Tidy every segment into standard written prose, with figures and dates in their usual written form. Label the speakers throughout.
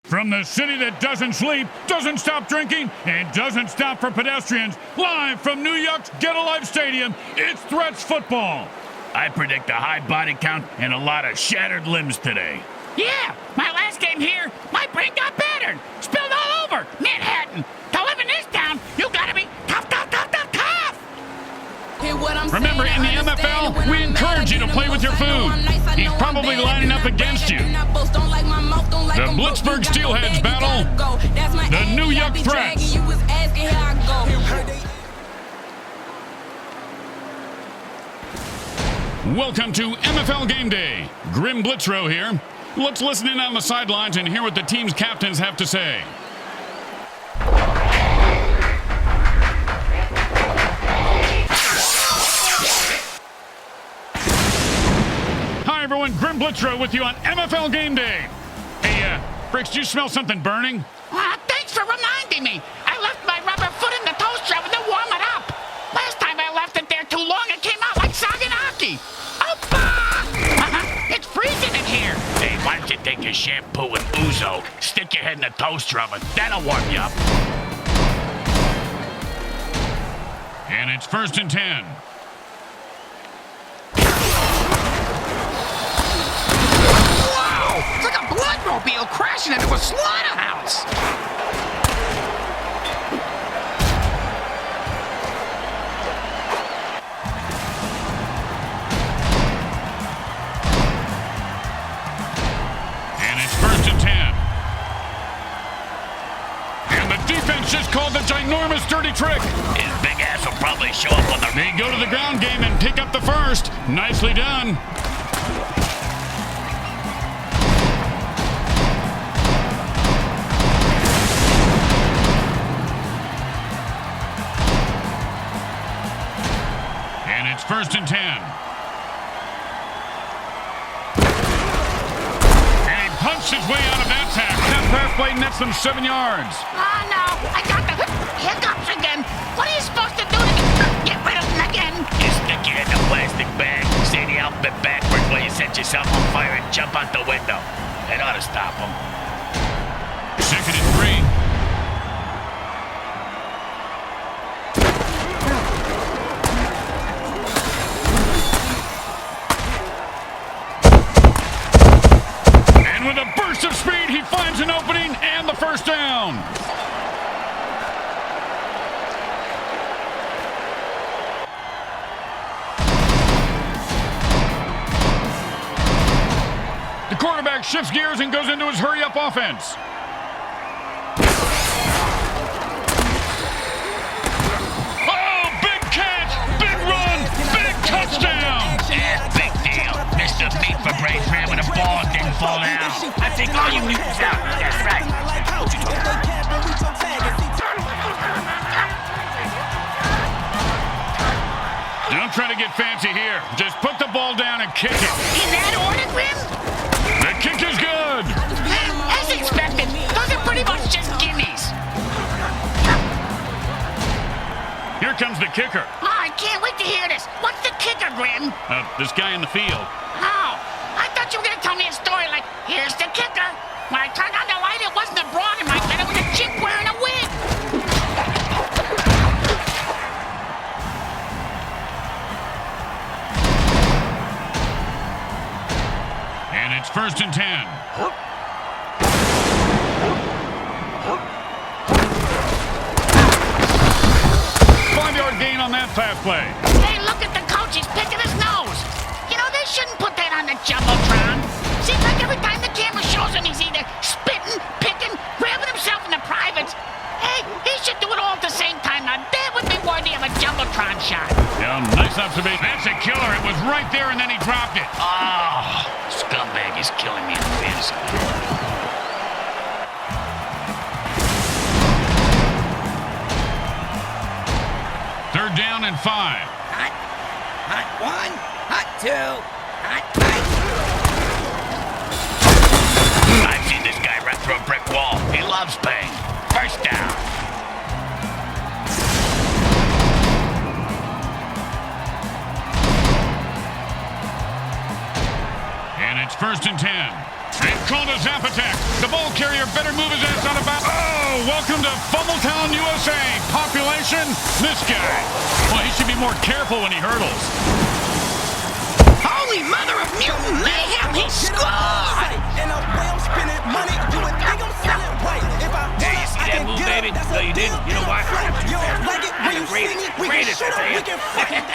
Speaker 1: From the city that doesn't sleep, doesn't stop drinking, and doesn't stop for pedestrians, live from New York's Get a Life Stadium, it's Threats Football. I predict a high body count and a lot of shattered limbs today.
Speaker 2: Yeah, my last game here, my brain got battered, spilled all over Manhattan. To live in this town, you gotta be tough, tough, tough, tough, tough.
Speaker 1: Remember, in the MFL, we encourage you to play with your food. He's probably lining up against you. The Blitzburg Steelheads battle, the New York Threats. Welcome to MFL Game Day. Grim Blitzrow here. Let's listen in on the sidelines and hear what the team's captains have to say. Hi everyone, Grim Blitzrow with you on MFL Game Day. Hey, Bricks, do you smell something burning?
Speaker 2: Thanks for reminding me. I left my rubber foot in the toaster oven to warm it up. Last time I left it there too long, it came out like Saganaki. It's freezing in here.
Speaker 3: Hey, why don't you take your shampoo and ouzo, stick your head in the toaster oven, that'll warm you up.
Speaker 1: And it's 1st and 10.
Speaker 2: It's like a bloodmobile crashing into a slaughterhouse.
Speaker 1: And it's 1st and 10. And the defense just called the ginormous dirty trick.
Speaker 3: His big ass will probably show up on the...
Speaker 1: They go to the ground game and pick up the first. Nicely done. And it's 1st and 10. And he punched his way out of that tackle. That pass play nets them 7 yards.
Speaker 2: Oh, no. I got the hiccups again. What are you supposed to do to get rid of them again?
Speaker 3: You stick your head in a plastic bag, say the alphabet backwards while you set yourself on fire and jump out the window. That ought to stop him.
Speaker 1: 2nd and 3. With a burst of speed, he finds an opening and the first down. The quarterback shifts gears and goes into his hurry-up offense. Oh, big catch, big run, big touchdown.
Speaker 3: Yeah, big deal. Mr. Meat for Brain ran with a ball and didn't fall down. I think all you mutants out. That's right.
Speaker 1: Don't try to get fancy here. Just put the ball down and kick it.
Speaker 2: In that order, Grim?
Speaker 1: The kick is good.
Speaker 2: As expected, those are pretty much just gimmies.
Speaker 1: Here comes the kicker.
Speaker 2: Oh, I can't wait to hear this. What's the kicker, Grim?
Speaker 1: This guy in the field.
Speaker 2: Oh, I thought you were going to tell me a story like, here's the kicker. When I turned on the light, it wasn't a broad in my bed, it was a chick wearing a wig.
Speaker 1: And it's 1st and 10. 5-yard gain on that pass play.
Speaker 2: Hey, look at the coach, he's picking his nose. You know, they shouldn't put that on the Jumbotron. Seems like every time the camera shows him, he's either spitting, picking, grabbing himself in the privates. Hey, he should do it all at the same time. Now, that would be worthy of a Jumbotron shot.
Speaker 1: Yeah, nice observation. That's a killer. It was right there, and then he dropped it.
Speaker 3: Oh, scumbag is killing me in fantasy.
Speaker 1: 3rd down and 5.
Speaker 4: Hot 1, hot 2, hot 3.
Speaker 3: I've seen this guy run through a brick wall. He loves pain. 1st down.
Speaker 1: And it's 1st and 10. They've called a zap attack. The ball carrier better move his ass out of bounds. Oh, welcome to Fumbletown, USA. Population, this guy. Well, he should be more careful when he hurdles.
Speaker 2: Holy mother of mutant mayhem, he scored!
Speaker 5: And the way I'm spending money, you would think I'm selling white. If I
Speaker 3: Yeah, you see that move, baby? No, you didn't. You know why?
Speaker 5: You don't like it when you see me, we can shoot up, we can fucking...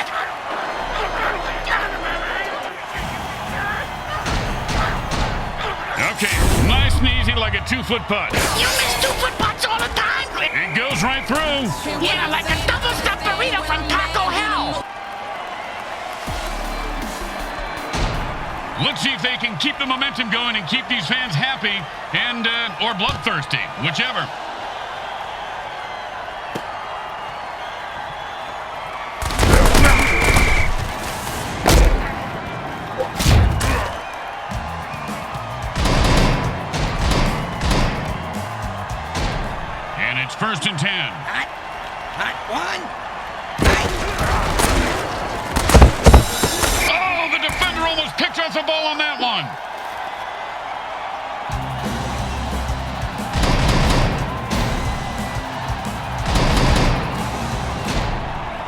Speaker 1: Okay, nice and easy like a 2-foot putt.
Speaker 2: You miss 2-foot putts all the time?
Speaker 1: It goes right through.
Speaker 2: Yeah, like a double-stuffed burrito from Taco Hell.
Speaker 1: Let's see if they can keep the momentum going and keep these fans happy and or bloodthirsty, whichever. And it's 1st and 10.
Speaker 4: Hot one.
Speaker 1: Oh, the defender almost picked off the ball on that one.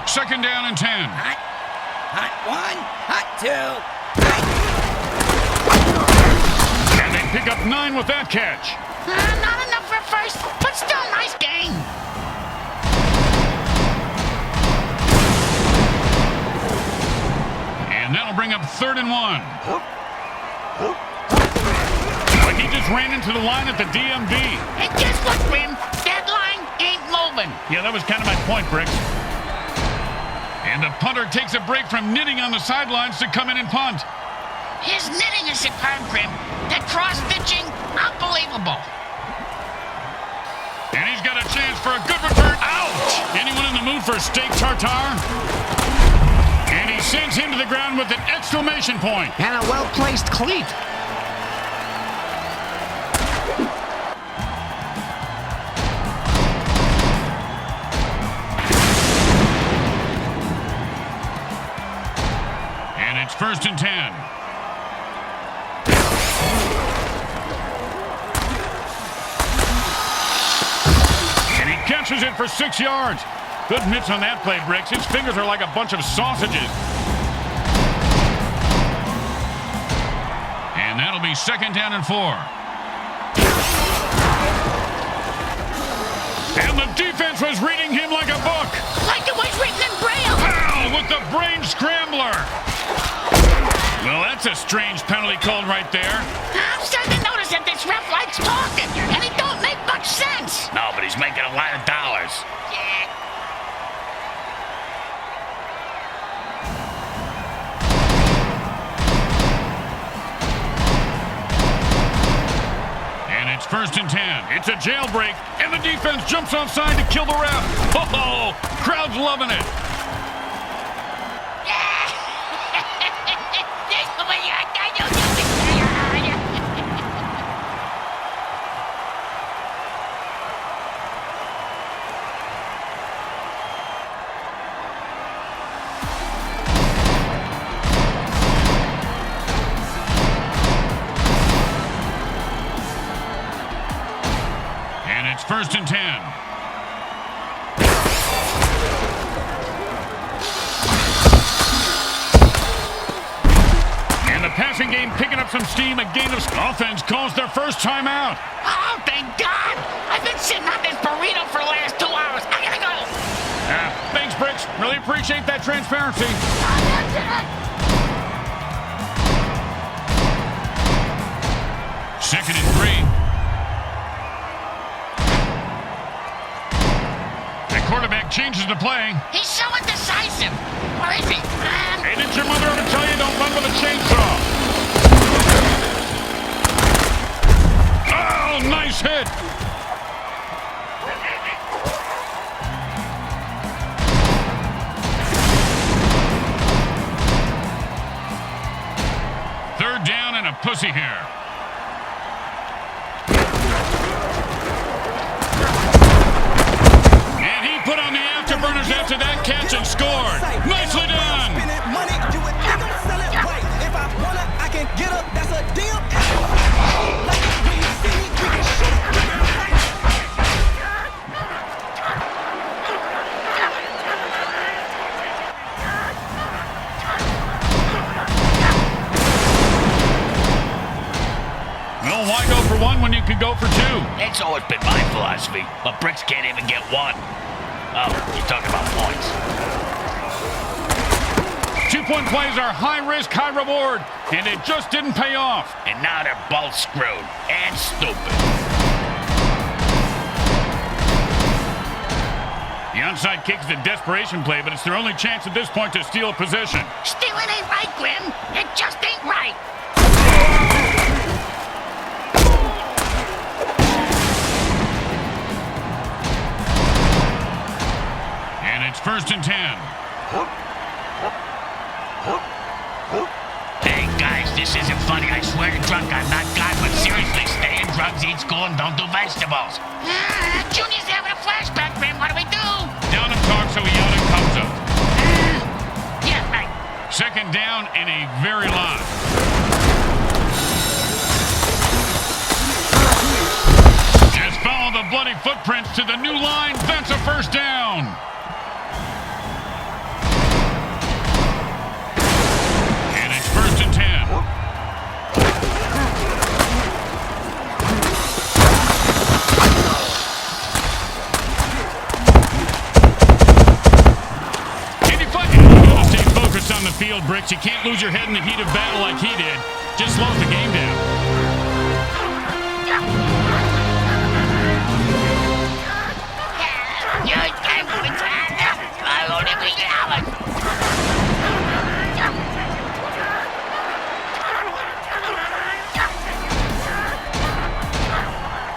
Speaker 1: Second down and 10.
Speaker 4: Hot one. Hot two.
Speaker 1: And they pick up 9 with that catch.
Speaker 2: Not enough for first, but still nice game.
Speaker 1: And that'll bring up 3rd and 1. Like he just ran into the line at the DMV.
Speaker 2: And guess what, Grim? That line ain't moving.
Speaker 1: Yeah, that was kind of my point, Bricks. And the punter takes a break from knitting on the sidelines to come in and punt.
Speaker 2: His knitting is superb, Grim. That cross-stitching, unbelievable.
Speaker 1: And he's got a chance for a good return. Ouch! Anyone in the mood for steak tartare? And he sends him to the ground with an exclamation point.
Speaker 2: And a well-placed cleat.
Speaker 1: And it's 1st and 10. Catches it for 6 yards. Good mitts on that play, Bricks. His fingers are like a bunch of sausages. And that'll be 2nd down and 4. And the defense was reading him like a book.
Speaker 2: Like it was written in Braille.
Speaker 1: Pow! With the brain scrambler. Well, that's a strange penalty called right there.
Speaker 2: I'm starting to notice that this ref likes talking, and it don't make much sense.
Speaker 3: No, but he's making a lot of dollars.
Speaker 2: Yeah.
Speaker 1: And it's 1st and 10. It's a jailbreak, and the defense jumps offside to kill the ref. Oh, crowd's loving it. It's 1st and 10. And the passing game picking up some steam. A gain of offense calls their first timeout.
Speaker 2: Oh, thank God! I've been sitting on this burrito for the last 2 hours. I gotta go.
Speaker 1: Thanks, Bricks. Really appreciate that transparency. Second and 3. Quarterback changes the play.
Speaker 2: He's so indecisive. Where is he?
Speaker 1: Hey, did your mother ever tell you don't run with a chainsaw? Oh, nice hit. Third down and a pussy hair. Put on the afterburners after that catch and scored. Nicely done.
Speaker 5: Money, you would think I'm selling white. If I wanna, I can get up. That's a deal.
Speaker 1: why go for one when you could go for two?
Speaker 3: It's always been my philosophy, but Bricks can't even get one. Oh, you're talking about points.
Speaker 1: 2-point plays are high risk, high reward, and it just didn't pay off.
Speaker 3: And now they're both screwed and stupid.
Speaker 1: The onside kick is a desperation play, but it's their only chance at this point to steal a possession.
Speaker 2: Stealing ain't right, Grim. It just ain't right.
Speaker 1: And it's 1st and 10.
Speaker 3: Hey, guys, this isn't funny. I swear to drunk I'm not God, but seriously, stay in drugs, eat school, and don't do vegetables.
Speaker 2: Junior's having a flashback, Grim. What do we do?
Speaker 1: Down him talk so he out and comes up.
Speaker 2: Yeah, right.
Speaker 1: 2nd down and a very lot. Just follow the bloody footprints to the new line. That's a 1st down. And it's 1st and 10. On the field, Bricks. You can't lose your head in the heat of battle like he did. Just slows the game down.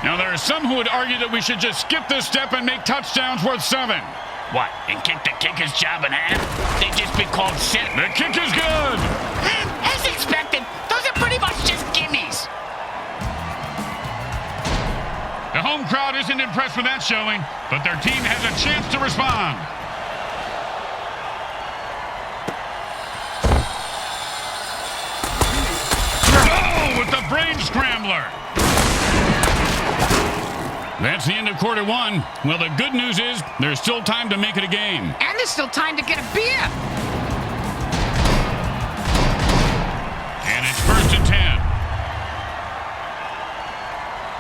Speaker 1: Now, there are some who would argue that we should just skip this step and make touchdowns worth 7.
Speaker 3: What, and kick the kicker's job in half? They'd just be called sit.
Speaker 1: The kick is good.
Speaker 2: As expected, those are pretty much just gimmies.
Speaker 1: The home crowd isn't impressed with that showing, but their team has a chance to respond. Oh, with the brain scrambler. That's the end of quarter 1. Well, the good news is there's still time to make it a game.
Speaker 2: And there's still time to get a beer.
Speaker 1: And it's 1st and 10.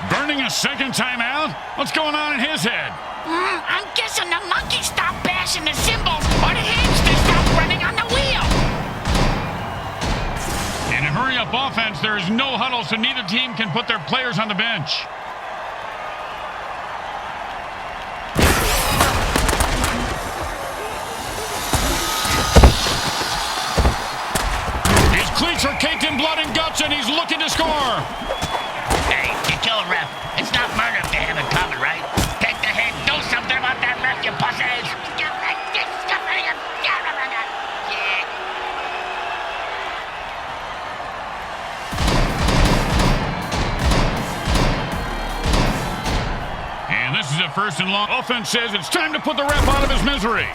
Speaker 1: Burning a 2nd timeout? What's going on in his head?
Speaker 2: I'm guessing the monkey stopped bashing the cymbals or the hamster stopped running on the wheel.
Speaker 1: In a hurry-up offense, there is no huddle, so neither team can put their players on the bench. Cleats are caked in blood and guts, and he's looking to score.
Speaker 3: Hey, you kill a ref. It's not murder if they have it coming, right? Take the hit. Do something about that ref, you pussies. And this is a 1st and long. Offense says it's time to put the ref out of his misery.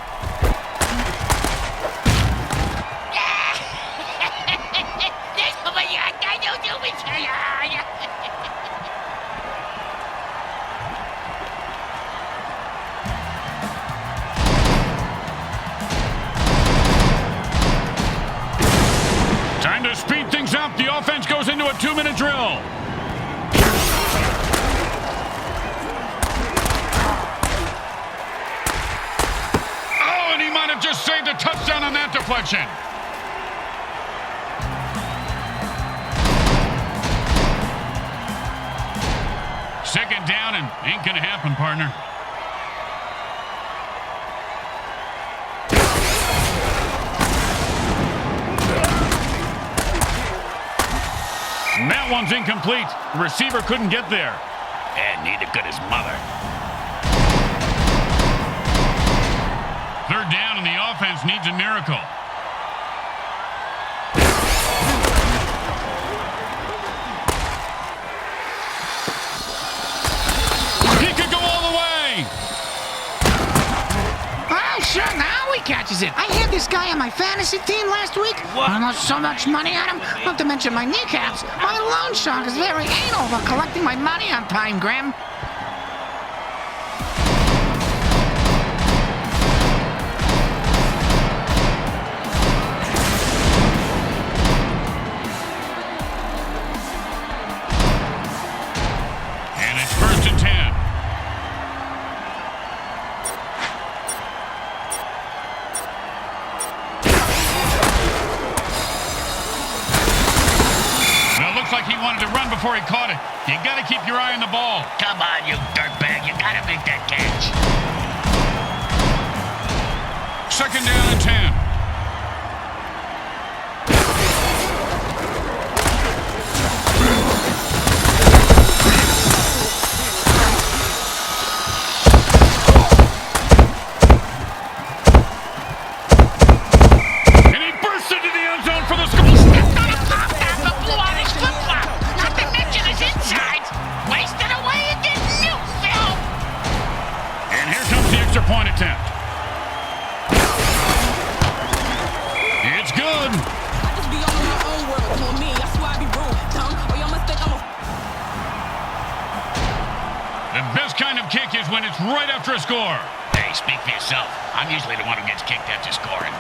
Speaker 3: Time to speed things up. The offense goes into a 2-minute drill. Oh, and he might have just saved a touchdown on that deflection. Second down and ain't gonna happen, partner. And that one's incomplete. The receiver couldn't get there. And neither could his mother.
Speaker 1: 3rd down, and the offense needs a miracle. He could go all the way.
Speaker 2: Oh, sure, now he catches it. I had this guy on my fantasy team last week. I lost so much money on him, not to mention my kneecaps. My loan shark is very anal about collecting my money on time, Grim.
Speaker 1: like he wanted to run before he caught it. You got to keep your eye on the ball.
Speaker 3: Come on, you dirtbag. You got to make that catch.
Speaker 1: 2nd down and 10. Point attempt. It's good.
Speaker 6: I just be on my own world, doing me. That's why I be rude, dumb. Or y'all must think I'm a...
Speaker 1: The best kind of kick is when it's right after a score.
Speaker 3: Hey, speak for yourself. I'm usually the one who gets kicked after scoring.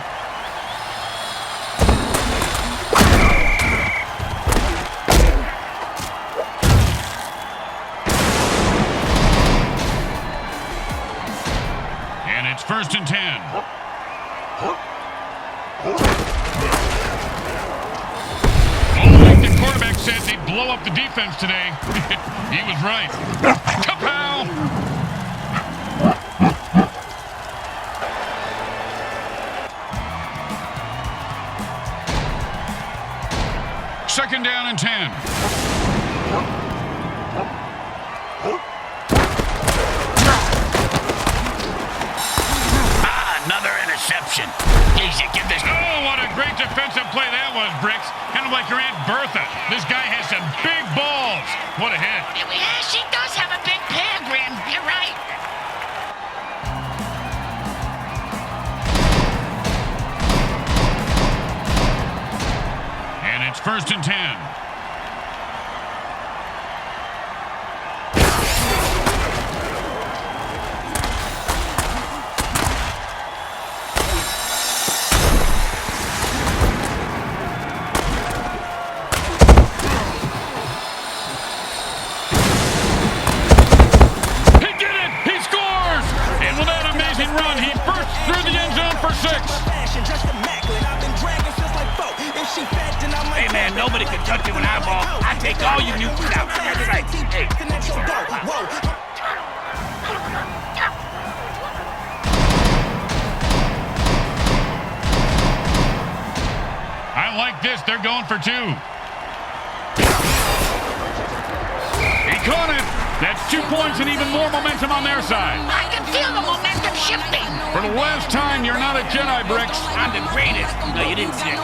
Speaker 1: It's 1st and 10. Like the quarterback said, they'd blow up the defense today. He was right. Kapow! Second down and 10.
Speaker 3: Another interception. Jeez, you give this...
Speaker 1: Oh, what a great defensive play that was, Bricks. Kind of like your Aunt Bertha. This guy has some big balls. What a hit.
Speaker 2: Yeah, she does have a big pair, Grim. You're right.
Speaker 1: And it's 1st and 10. Run. He bursts through the end zone for 6.
Speaker 3: Hey, man, nobody can touch you in eyeball. I take all you Newtons out. That's right. Hey.
Speaker 1: I like this. They're going for 2. He caught it. That's 2 points and even more momentum on their side.
Speaker 2: I can feel the momentum shifting.
Speaker 1: For the last time, you're not a Jedi, Bricks.
Speaker 3: I'm the greatest. No, you didn't see it.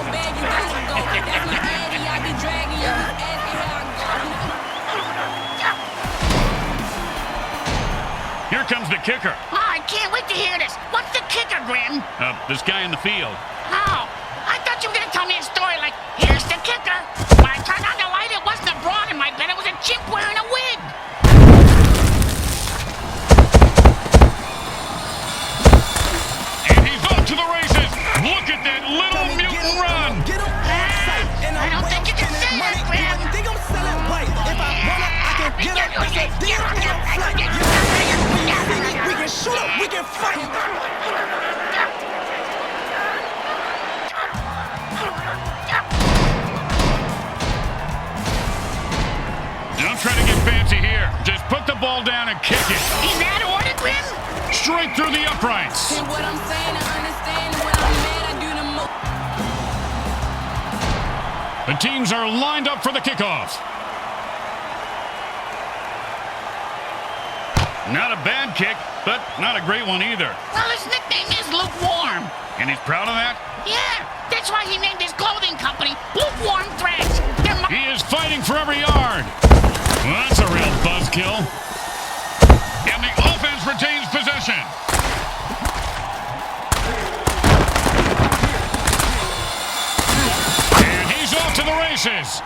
Speaker 1: Here comes the kicker.
Speaker 2: Oh, I can't wait to hear this. What's the kicker, Grim?
Speaker 1: This guy in the field.
Speaker 2: Oh, I thought you were going to tell me a story like, here's the kicker. When I turned on the light, it wasn't a broad in my bed. It was a chimp wearing a wig.
Speaker 1: To the races. Look at that little mutant run.
Speaker 2: I don't think you can say that, Grim.
Speaker 5: Think I'm selling white. If I wanna, I can get up. That's a deal in a flight. We can shoot up, we can fight.
Speaker 1: Don't try to get fancy here. Just put the ball down and kick it.
Speaker 2: In that order, Grim?
Speaker 1: Straight through the uprights.
Speaker 6: And what I'm saying, I understand. When I'm mad, I do the most.
Speaker 1: The teams are lined up for the kickoff. Not a bad kick, but not a great one either.
Speaker 2: Well, his nickname is Lukewarm.
Speaker 1: And he's proud of that?
Speaker 2: Yeah, that's why he named his clothing company Lukewarm Threads.
Speaker 1: He is fighting for every yard. Well, that's a real buzzkill. And the offense retains possession. And he's off to the races.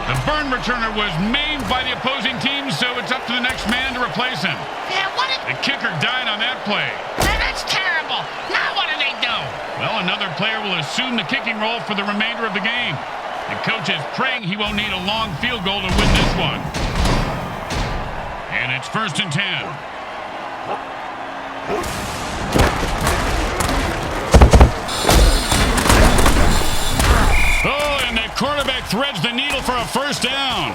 Speaker 1: The burn returner was maimed by the opposing team, so it's up to the next man to replace him.
Speaker 2: Yeah, what did...
Speaker 1: The kicker died on that play.
Speaker 2: That's terrible. Now what do they do?
Speaker 1: Well, another player will assume the kicking role for the remainder of the game. The coach is praying he won't need a long field goal to win this one. And it's 1st and 10. Oh, and quarterback threads the needle for a first down.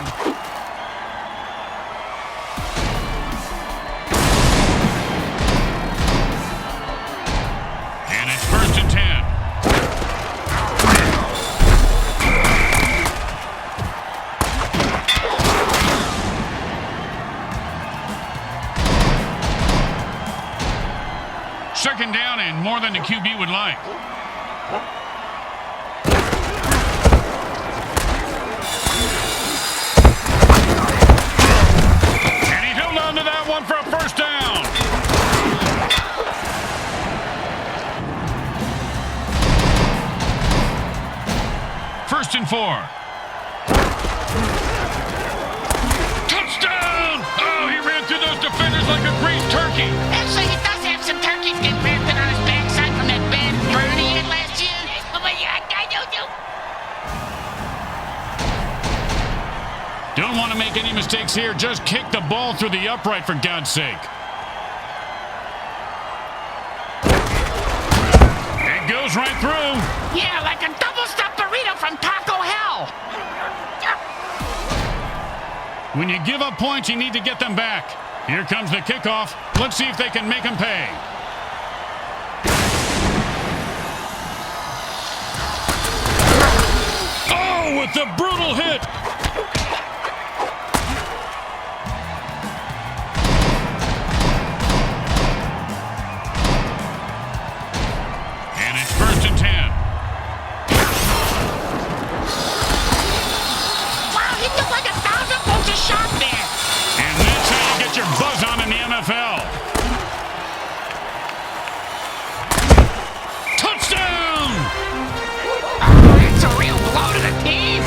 Speaker 1: And it's 1st and 10. Second down and more than the QB would like. And he held on to that one for a first down. First and 4. Touchdown! Oh, he ran through those defenders like a greased turkey.
Speaker 2: Actually, he does have some turkeys getting drafted on his backside from that bad burn he had last year. Oh my God,
Speaker 1: Don't want to make any mistakes here. Just kick the ball through the upright, for God's sake. It goes right through.
Speaker 2: Yeah, like a double-stuffed burrito from Taco Hell.
Speaker 1: When you give up points, you need to get them back. Here comes the kickoff. Let's see if they can make them pay. Oh, with the brutal hit. And it's 1st and 10.
Speaker 2: Wow, he took like 1,000 volts of shot there.
Speaker 1: And that's how you get your buzz on in the NFL. Touchdown!
Speaker 2: Oh, that's a real blow to the team.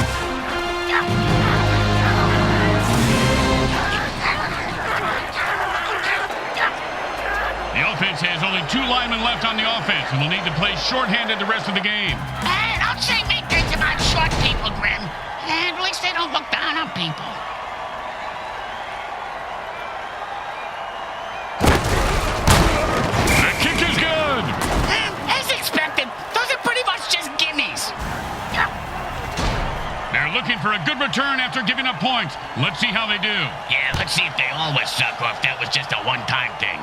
Speaker 1: The offense has only 2 linemen left on the offense, and will need to play shorthanded the rest of the game.
Speaker 2: And don't say mean things about short people, Grim. And at least they don't look down on people.
Speaker 1: The kick is good.
Speaker 2: As expected, those are pretty much just gimmies.
Speaker 1: They're looking for a good return after giving up points. Let's see how they do.
Speaker 3: Yeah, let's see if they always suck or if that was just a one-time thing.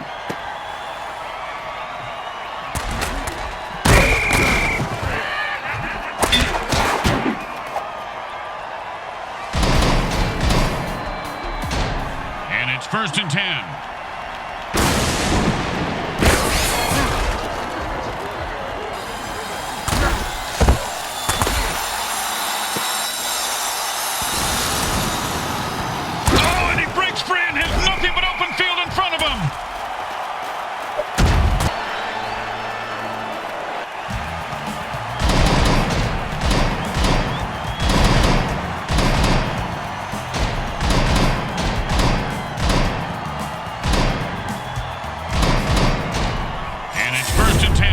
Speaker 1: And it's 1st and 10. Oh, and he breaks free and has nothing but open field in front of him. And it's 1st and 10.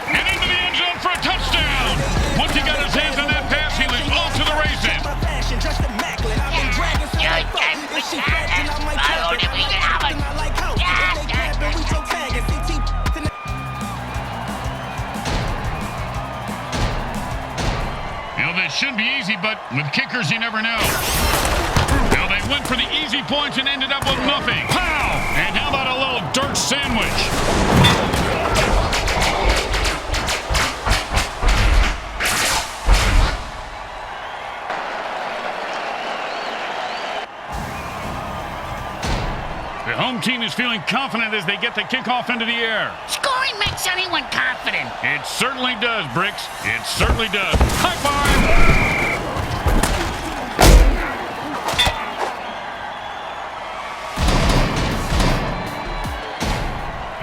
Speaker 1: And into the end zone for a touchdown. Once he got his hands on that pass, he was off to the races.
Speaker 5: My fashion just immaculate. I've been dragging since I fuck. If she fat, then I might tap it. Then I like hoe. If they grab it, we toe tag it. CT.
Speaker 1: You know, this should be easy, but with kickers, you never know. Well, they went for the easy points and ended up with nothing. Pow! And how about a little dirt sandwich? The home team is feeling confident as they get the kickoff into the air.
Speaker 2: Scoring makes anyone confident.
Speaker 1: It certainly does, Bricks. It certainly does. High five!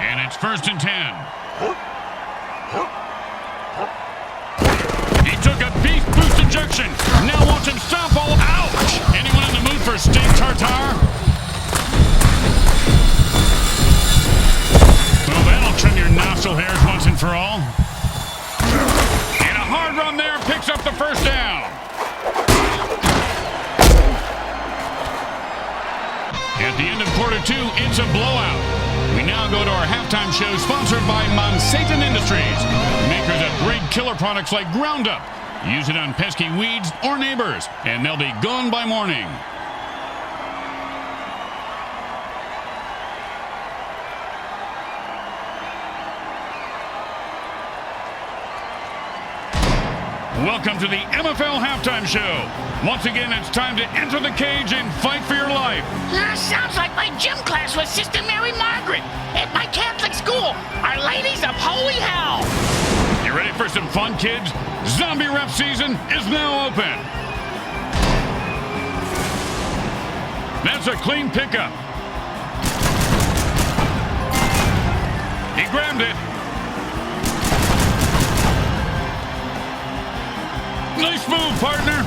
Speaker 1: And it's 1st and 10. He took a beef boost injection. Now watch him stomp all. Ouch! Anyone in the mood for steak tartare? Well, that'll trim your nostril hairs once and for all. And a hard run there picks up the first down. At the end of quarter two, it's a blowout. We now go to our halftime show sponsored by Monsatan Industries, makers of great killer products like Groundup. Use it on pesky weeds or neighbors, and they'll be gone by morning. Welcome to the MFL Halftime Show. Once again, it's time to enter the cage and fight for your life.
Speaker 2: Sounds like my gym class with Sister Mary Margaret at my Catholic school, Our Ladies of Holy Hell.
Speaker 1: You ready for some fun, kids? Zombie rep season is now open. That's a clean pickup. He grabbed it. Nice move, partner.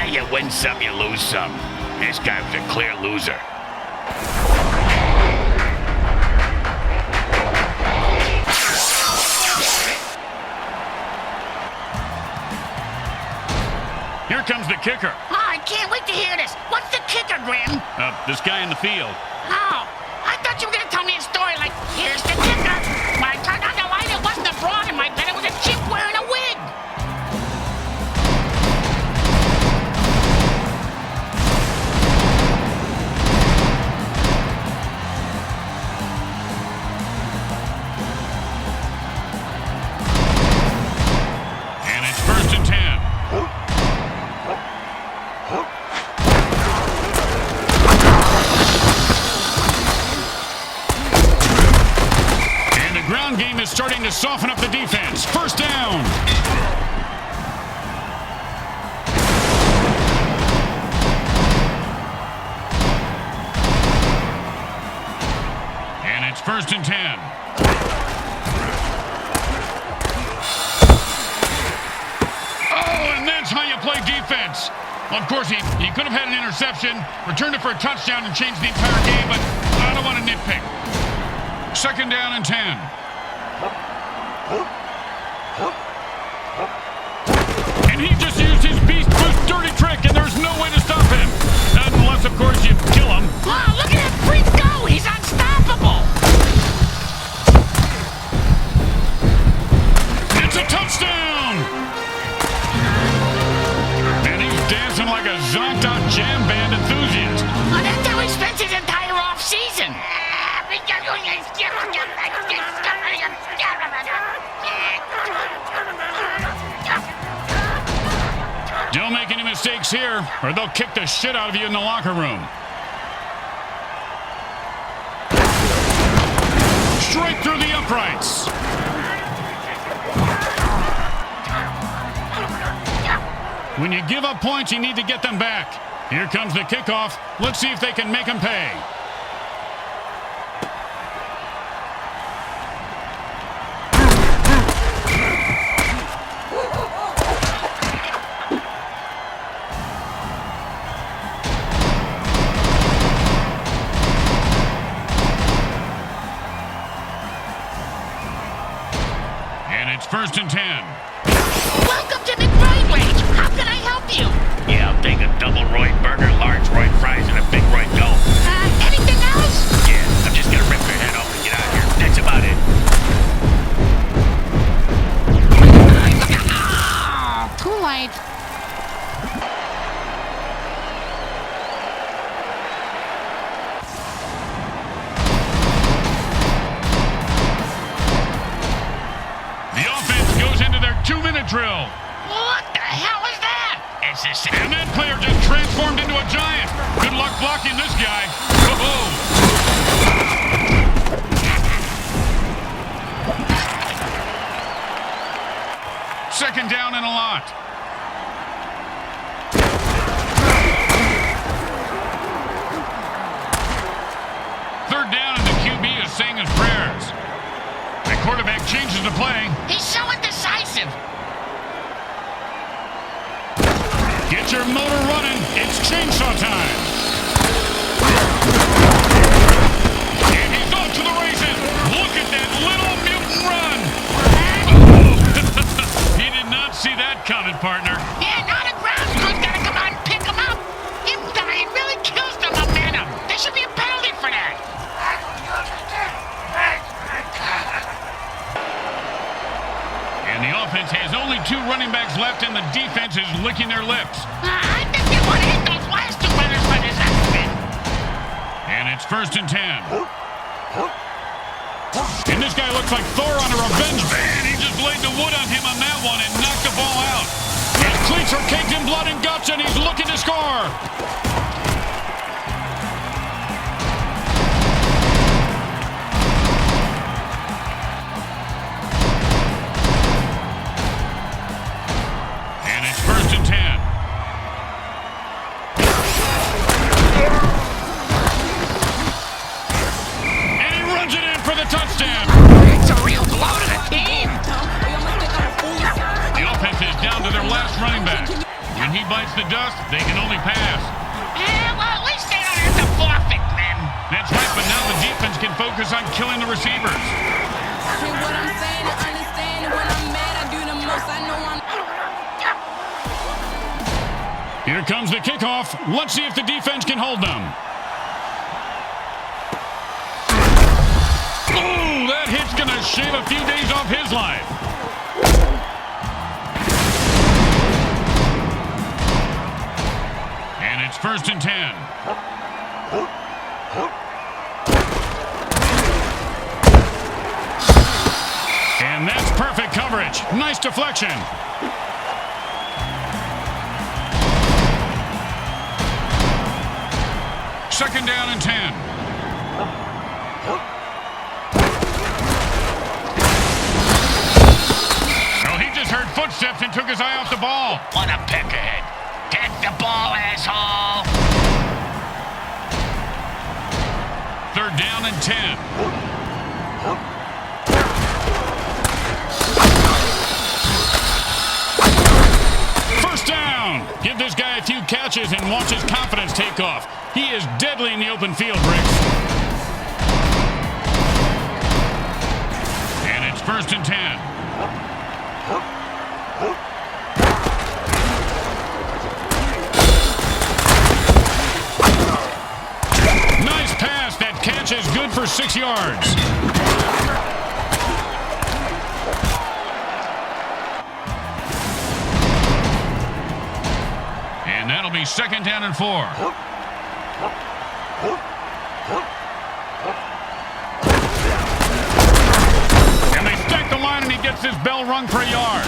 Speaker 3: You win some, you lose some. This guy was a clear loser.
Speaker 1: Here comes the kicker.
Speaker 2: Oh, I can't wait to hear this. What's the kicker, Grim?
Speaker 1: This guy in the field.
Speaker 2: Oh, I thought you were going to tell me a story like, here's the kicker. When I turned on the light, it wasn't a broad in my bed. It was a chimp wearing a wig.
Speaker 1: And it's 1st and 10. Ground game is starting to soften up the defense. 1st down. And it's 1st and 10. Oh, and that's how you play defense. Well, of course, he could have had an interception, returned it for a touchdown, and changed the entire game, but I don't want to nitpick. 2nd down and 10. And he just used his beast boost dirty trick, and there's no way to stop him. Unless, of course, you kill him.
Speaker 2: Oh, look at that freak go. He's unstoppable.
Speaker 1: It's a touchdown. And he's dancing like a zonked-out jam band enthusiast.
Speaker 2: Oh, that's how he spends his entire off-season.
Speaker 1: Don't make any mistakes here, or they'll kick the shit out of you in the locker room. Straight through the uprights. When you give up points, you need to get them back. Here comes the kickoff. Let's see if they can make them pay. And it's 1st and 10.
Speaker 2: Welcome to McBride Range. How can I help you?
Speaker 3: Yeah, I'll take a double Roy burger, large Roy fries, and a big Roy Coke.
Speaker 2: Anything else?
Speaker 3: Yeah, I'm just gonna rip your head off and get out of here. That's about it.
Speaker 2: Oh, too late.
Speaker 1: The offense goes into their 2-minute drill.
Speaker 2: What the hell is that?
Speaker 3: It's the
Speaker 1: And that player just transformed into a giant. Good luck blocking this guy. Whoa. 2nd down and a lot. Third down and the QB is saying his prayers. The quarterback changes the play.
Speaker 2: He's so indecisive.
Speaker 1: Get your motor running. It's chainsaw time. And he's off to the races. Look at that little mutant run. He did not see that coming, partner.
Speaker 2: Yeah, now the ground crew's gotta come out and pick him up.
Speaker 1: lips.
Speaker 2: I think they want to hit those last two runners for this outfit.
Speaker 1: And it's 1st and 10. And this guy looks like Thor on a revenge man. He just laid the wood on him on that one and knocked the ball out. His cleats are caked in blood and guts, and he's looking to score. And it's 1st and 10. And he runs it in for the touchdown.
Speaker 2: It's a real blow to the team.
Speaker 1: The offense is down to their last running back. When he bites the dust, they can only pass.
Speaker 2: Well, at least they don't have to forfeit, man.
Speaker 1: That's right, but now the defense can focus on killing the receivers.
Speaker 6: Hear what I'm saying and understand it. When I'm mad, I do the most. I know I'm.
Speaker 1: Here comes the kickoff. Let's see if the defense can hold them. Ooh, that hit's going to shave a few days off his life. And it's 1st and 10. And that's perfect coverage. Nice deflection. Second down and 10. Oh, he just heard footsteps and took his eye off the ball.
Speaker 3: What a pick ahead. Take the ball, asshole.
Speaker 1: 3rd down and 10. First down. Give this guy a few catches and watch his confidence take off. He is deadly in the open field, Bricks. And it's 1st and 10. Nice pass. That catch is good for 6 yards. And that'll be 2nd down and 4. And they stack the line, and he gets his bell rung for a yard.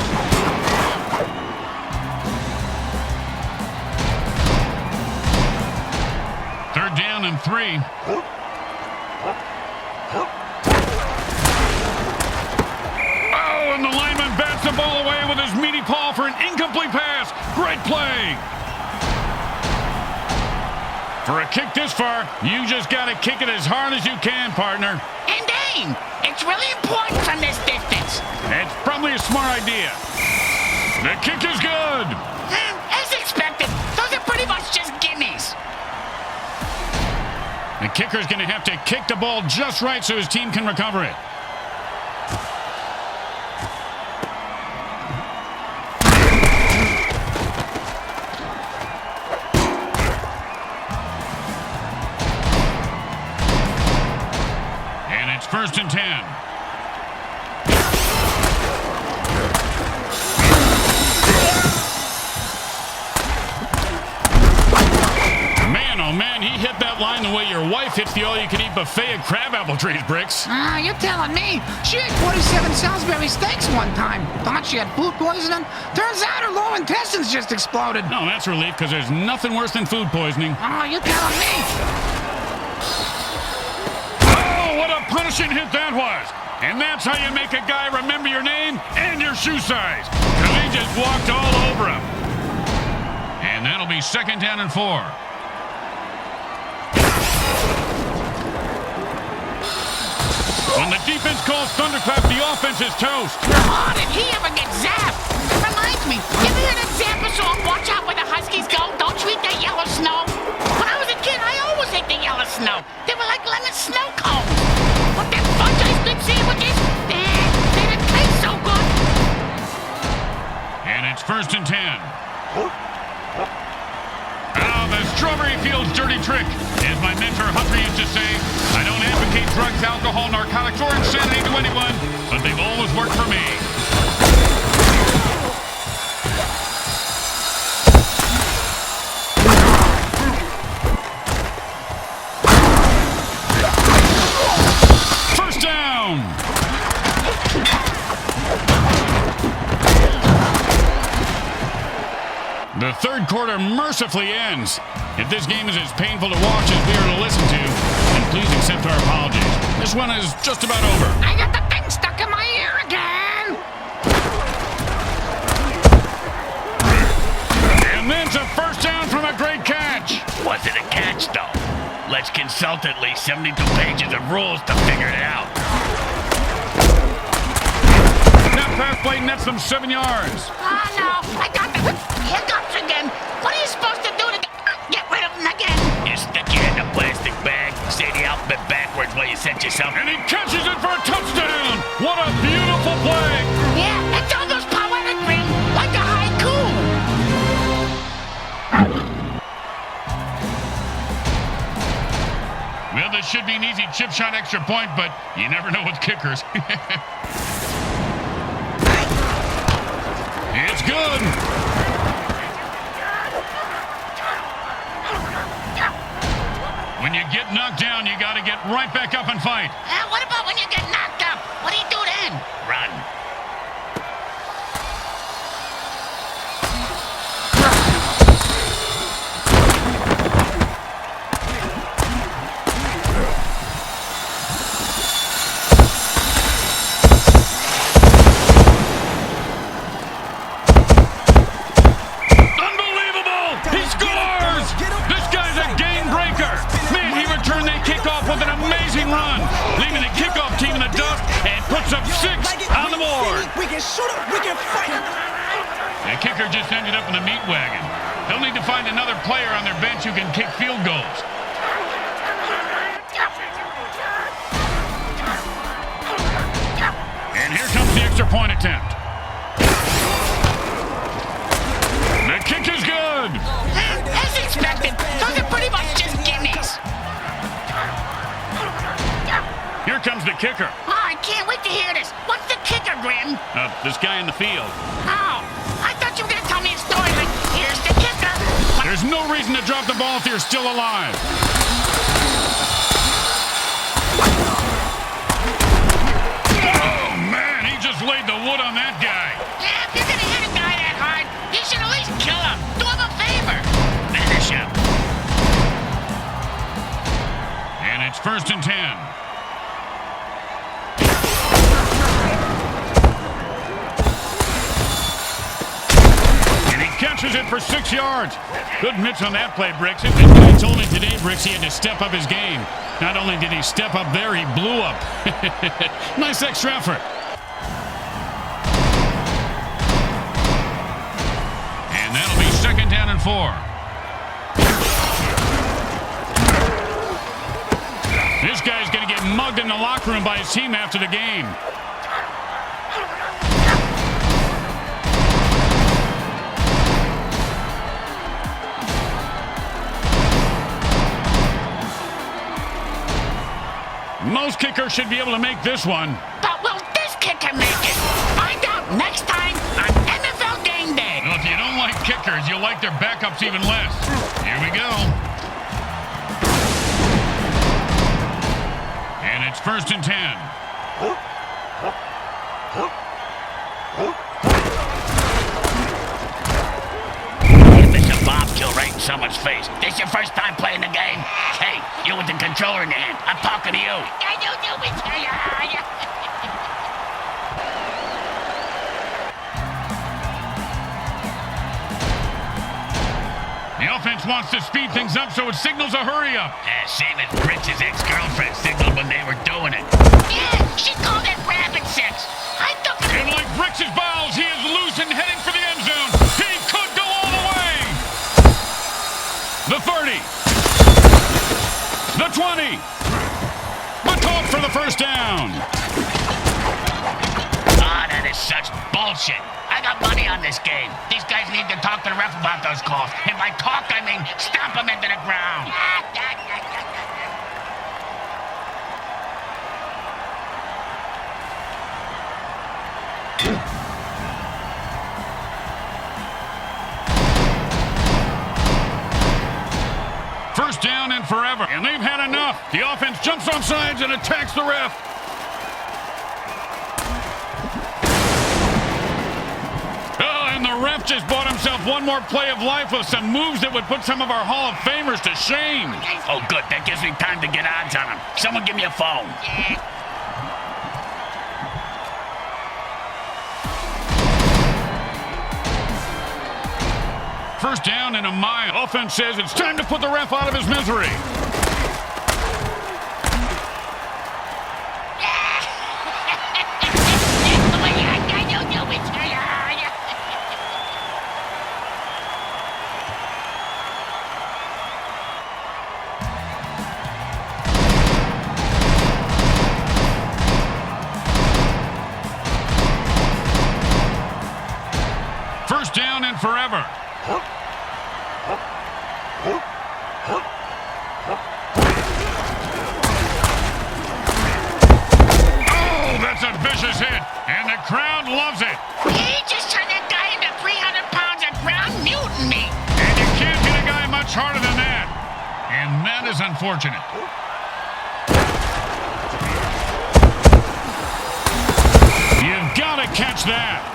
Speaker 1: Third down and 3. Oh, and the lineman bats the ball away with his meaty paw for an incomplete pass. Great play. For a kick this far, you just got to kick it as hard as you can, partner.
Speaker 2: And aim. It's really important from this distance.
Speaker 1: It's probably a smart idea. The kick is good.
Speaker 2: As expected, those are pretty much just gimmies.
Speaker 1: The kicker's going to have to kick the ball just right so his team can recover it. And it's 1st and 10. Oh man, he hit that line the way your wife hits the all-you-can-eat buffet at crabapple trees, Bricks.
Speaker 2: You're telling me. She ate 47 Salisbury steaks one time. Thought she had food poisoning. Turns out her lower intestines just exploded.
Speaker 1: No, that's relief, because there's nothing worse than food poisoning.
Speaker 2: Oh, you're telling me.
Speaker 1: Oh, what a punishing hit that was. And that's how you make a guy remember your name and your shoe size. Because he just walked all over him. And that'll be 2nd down and 4. When the defense calls thunderclap, the offense is toast.
Speaker 2: Oh, did he ever get zapped? Reminds me, you ever hear that Zappa song, Watch Out Where the Huskies Go? Don't you eat that yellow snow? When I was a kid, I always ate the yellow snow. They were like lemon snow cones. But them fudge ice cream sandwiches, they didn't taste so good.
Speaker 1: And it's 1st and 10. Oh, the strawberry fields dirty trick. As my mentor Humphrey used to say, I don't advocate drugs, alcohol, narcotics, or insanity to anyone, but they've always worked for me. third quarter mercifully ends. If this game is as painful to watch as we are to listen to, then please accept our apologies. This one is just about over.
Speaker 2: I got the thing stuck in my ear again.
Speaker 1: And then it's a first down from a great catch.
Speaker 3: Was it a catch, though? Let's consult at least 72 pages of rules to figure it out.
Speaker 1: That pass play nets them 7 yards.
Speaker 2: Oh, no. I got the hiccups again. What are you supposed to do to get rid of them again?
Speaker 3: You stick your head in a plastic bag, say the alphabet backwards while you set yourself.
Speaker 1: And he catches it for a touchdown. What a beautiful play.
Speaker 2: Yeah, it's almost poetic, Ring, like a haiku.
Speaker 1: Well, this should be an easy chip shot extra point, but you never know with kickers. It's good. When you get knocked down, you got to get right back up and fight.
Speaker 2: What about when you get knocked up? What do you do then?
Speaker 3: Run.
Speaker 1: With an amazing run, leaving the kickoff team in the dust and puts up 6 on the board.
Speaker 5: We can shoot it, we can fight.
Speaker 1: The kicker just ended up in the meat wagon. They'll need to find another player on their bench who can kick field goals. And here comes the extra point attempt. The kick is good.
Speaker 2: As expected, those are pretty much just gimmies.
Speaker 1: Here comes the kicker.
Speaker 2: Oh, I can't wait to hear this. What's the kicker, Grim?
Speaker 1: This guy in the field.
Speaker 2: Oh, I thought you were going to tell me a story like, here's the kicker.
Speaker 1: There's no reason to drop the ball if you're still alive. Oh, man, he just laid the wood on that guy.
Speaker 2: Yeah, if you're going to hit a guy that hard, you should at least kill him. Do him a favor.
Speaker 3: Finish him.
Speaker 1: And it's 1st and 10. Catches it for 6 yards. Good mitts on that play, Bricks. He told me today, Bricks, he had to step up his game. Not only did he step up there, he blew up. Nice extra effort. And that'll be 2nd down and 4. This guy's going to get mugged in the locker room by his team after the game. Most kickers should be able to make this one.
Speaker 2: But will this kicker make it? Find out next time on NFL Game Day.
Speaker 1: Well, if you don't like kickers, you'll like their backups even less. Here we go. And it's 1st and 10.
Speaker 3: You missed a bombshell right in someone's face. This your first time playing the game? Hey, you with the controller in your hand. I'm talking to you.
Speaker 2: I don't know which way you are.
Speaker 1: The offense wants to speed things up, so it signals a hurry up.
Speaker 3: Same as Britz's ex-girlfriend signaled when they were doing it.
Speaker 2: Yeah, she called it rabbit sex. I took it.
Speaker 1: And like Britz's balls, he is loose and heading for the end zone. He could go all the way. The 30. The 20. The toss for the first down.
Speaker 3: Ah, that is such bullshit. I got money on this game. These guys need to talk to the ref about those calls. And by talk, I mean stomp them into the ground.
Speaker 1: First down and forever. And they've had enough. The offense jumps off sides and attacks the ref. Oh, and the ref just bought himself one more play of life with some moves that would put some of our Hall of Famers to shame.
Speaker 3: Oh, good. That gives me time to get odds on him. Someone give me a phone.
Speaker 1: First down and a mile. Offense says it's time to put the ref out of his misery. First down and forever. Oh, that's a vicious hit, and the crowd loves it.
Speaker 2: He just turned that guy into 300 pounds of ground mutant meat.
Speaker 1: And you can't hit a guy much harder than that. And that is unfortunate. You've got to catch that.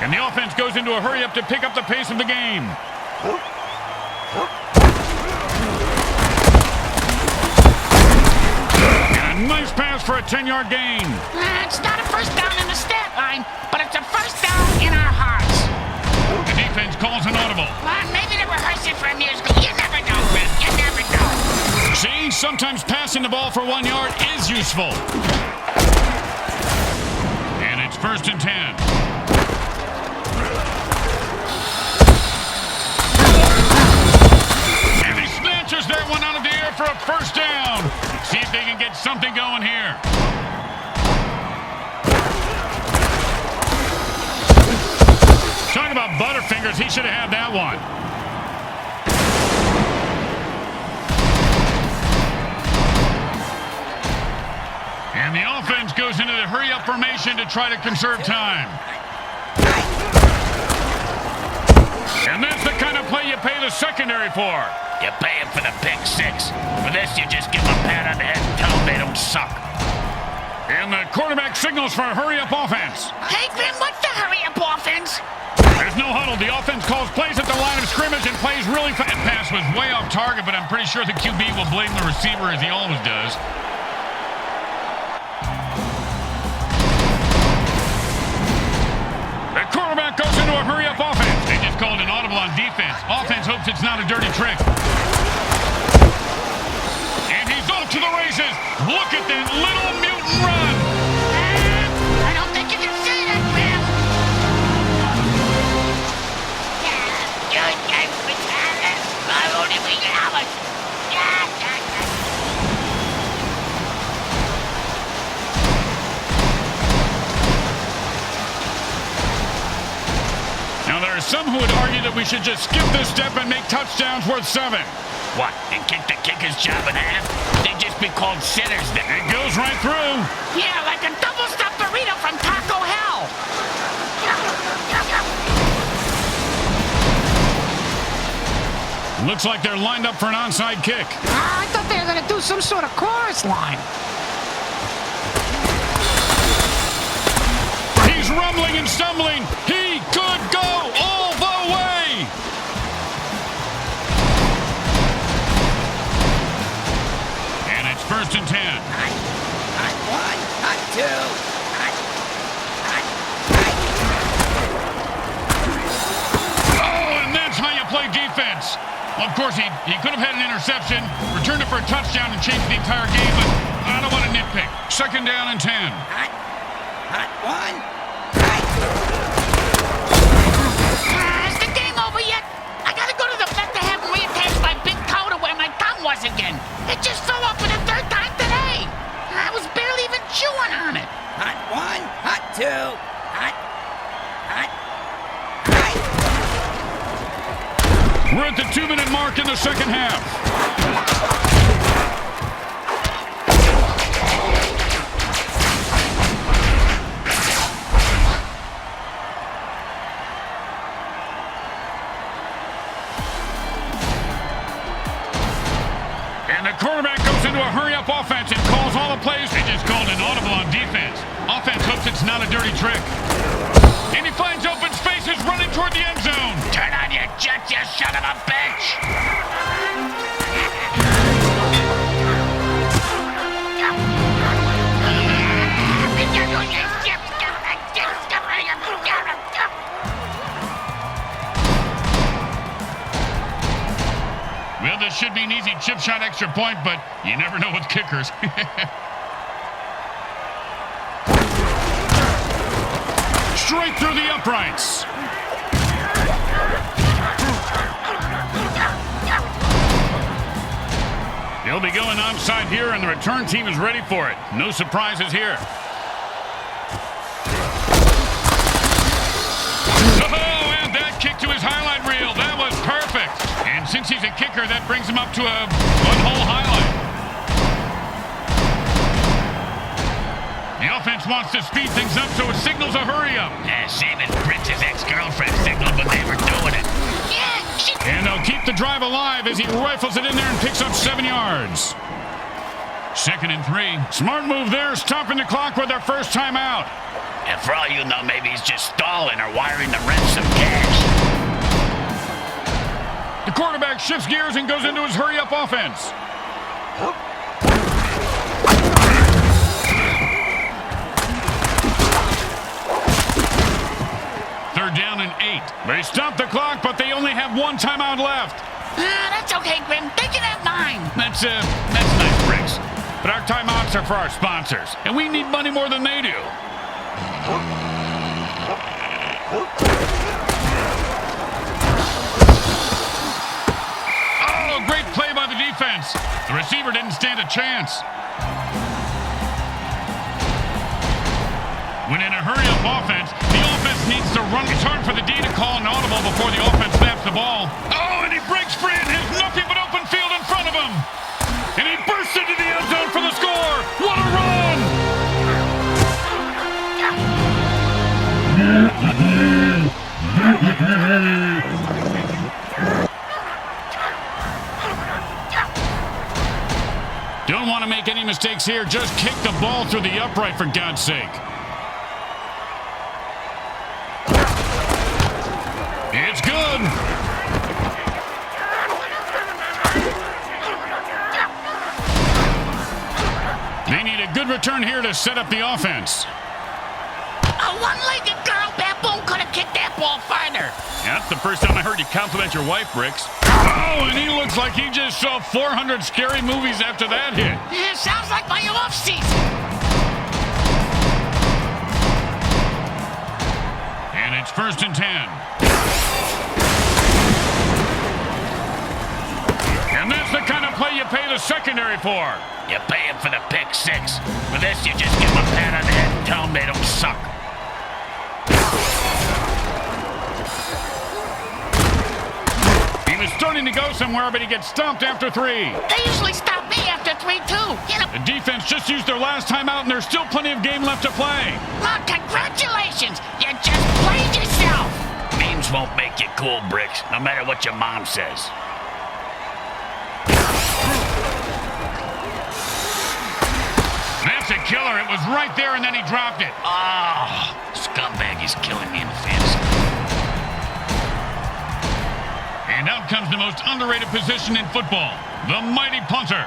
Speaker 1: And the offense goes into a hurry-up to pick up the pace of the game. And a nice pass for a 10-yard gain.
Speaker 2: It's not a first down in the stat line, but it's a first down in our hearts.
Speaker 1: The defense calls an audible.
Speaker 2: Maybe they rehearsed it for a musical. You never know, Bill. You never know.
Speaker 1: See, sometimes passing the ball for 1 yard is useful. And it's first and 10. That one out of the air for a first down. See if they can get something going here. Talk about Butterfingers. He should have had that one. And the offense goes into the hurry-up formation to try to conserve time. And that's the kind of play you pay the secondary for.
Speaker 3: You pay him for the pick six. For this, you just give him a pat on the head and tell them they don't suck.
Speaker 1: And the quarterback signals for a hurry-up offense.
Speaker 2: Hey, Grim, what's the hurry-up offense?
Speaker 1: There's no huddle. The offense calls plays at the line of scrimmage and plays really fast. That pass was way off target, but I'm pretty sure the QB will blame the receiver as he always does. The quarterback goes into a hurry-up offense. They just called an audible on defense. Offense hopes it's not a dirty trick. And he's off to the races. Look at that little mutant run.
Speaker 2: I don't think you can see that, Grim.
Speaker 1: Now, there are some who would argue that we should just skip this step and make touchdowns worth 7.
Speaker 3: What, and kick the kicker's job in half? They'd just be called sinners then.
Speaker 1: It goes right through.
Speaker 2: Yeah, like a double-stuffed burrito from Taco Hell.
Speaker 1: Looks like they're lined up for an onside kick.
Speaker 2: I thought they were going to do some sort of chorus line.
Speaker 1: He's rumbling and stumbling. He could go all the way. And it's first and 10.
Speaker 4: Hot one, hot two, hot.
Speaker 1: Oh, and that's how you play defense. Well, of course, he could have had an interception, returned it for a touchdown, and changed the entire game, but I don't want to nitpick. Second down and 10.
Speaker 4: Hot one,
Speaker 2: Is the game over yet? I got to go to the vet to have him reattach my big toe to where my thumb was again. It just fell off for the third time today. I was barely even chewing on it.
Speaker 4: hot one, hot two, hot.
Speaker 1: We're at the 2-minute mark in the second half. And the quarterback goes into a hurry-up offense and calls all the plays. They just a dirty trick. And he finds open spaces running toward the end zone.
Speaker 3: Turn on your jets, you son of a bitch!
Speaker 1: Well, this should be an easy chip shot extra point, but you never know with kickers. Straight through the uprights. He'll be going onside here, and the return team is ready for it. No surprises here. Oh, and that kick to his highlight reel. That was perfect. And since he's a kicker, that brings him up to a one-hole highlight. The offense wants to speed things up, so it signals a hurry-up.
Speaker 3: Yeah, same as Bricks' ex-girlfriend signaled when they were doing it.
Speaker 1: And they'll keep the drive alive as he rifles it in there and picks up 7 yards. 2nd and 3. Smart move there, stopping the clock with their first timeout.
Speaker 3: And for all you know, maybe he's just stalling or wiring the refs some cash.
Speaker 1: The quarterback shifts gears and goes into his hurry-up offense. Third down and 8. They stop the clock, but they only have 1 timeout left.
Speaker 2: That's okay, Grim. They can have 9.
Speaker 1: That's nice, Bricks. But our timeouts are for our sponsors, and we need money more than they do. Oh, great play by the defense. The receiver didn't stand a chance. When in a hurry-up offense, the offense needs to run. It's hard for the D to call an audible before the offense snaps the ball. Oh, and he breaks free and has nothing but open field in front of him. And he bursts into the end zone for the score. What a run! Don't want to make any mistakes here. Just kick the ball through the upright, for God's sake. It's good. They need a good return here to set up the offense.
Speaker 2: A one-legged girl baboon could have kicked that ball farther.
Speaker 1: Yeah, that's the first time I heard you compliment your wife, Bricks. Oh, and he looks like he just saw 400 scary movies after that hit.
Speaker 2: Yeah, sounds like my off-season.
Speaker 1: And it's 1st and 10. And that's the kind of play you pay the secondary for.
Speaker 3: You pay him for the pick 6. For this, you just give them a pat on the head and tell them they don't suck.
Speaker 1: He was starting to go somewhere, but he gets stomped after 3.
Speaker 2: They usually stop me after 3, too. You know.
Speaker 1: The defense just used their last timeout, and there's still plenty of game left to play.
Speaker 2: Well, congratulations. You just played yourself.
Speaker 3: Memes won't make you cool, Bricks, no matter what your mom says.
Speaker 1: That's a killer. It was right there, and then he dropped it.
Speaker 3: Oh, scumbag is killing me in the fantasy.
Speaker 1: And out comes the most underrated position in football, the mighty punter.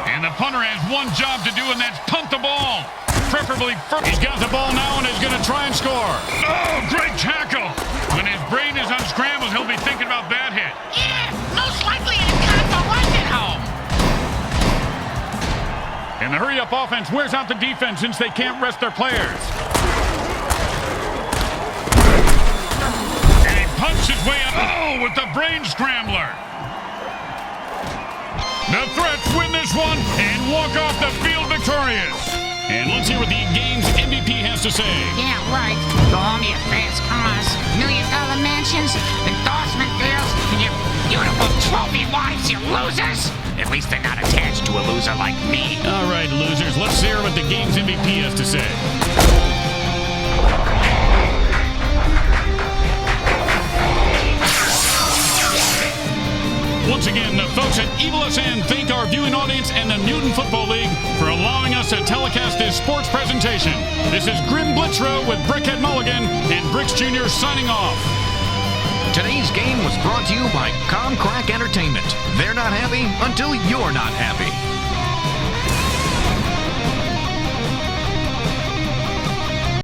Speaker 1: And the punter has one job to do, and that's punt the ball. Preferably first. He's got the ball now and is going to try and score. Oh, great tackle. When his brain is unscrambled, he'll be thinking about that hit.
Speaker 2: Yeah, most likely it's time to run it home.
Speaker 1: And the hurry-up offense wears out the defense since they can't rest their players. And he punches his way up. Oh, with the brain scrambler. The Threats win this one and walk off the field victorious. And let's hear what the game's MVP has to say.
Speaker 2: Yeah, right. Go home to your fast cars, million-dollar mansions, endorsement deals, and your beautiful trophy wives, you losers.
Speaker 3: At least they're not attached to a loser like me.
Speaker 1: All right, losers, let's hear what the game's MVP has to say. We'll once again, the folks at Evil SN thank our viewing audience and the Mutant Football League for allowing us to telecast this sports presentation. This is Grim Blitzrow with Brickhead Mulligan and Bricks Jr. signing off.
Speaker 7: Today's game was brought to you by Comcrack Entertainment. They're not happy until you're not happy.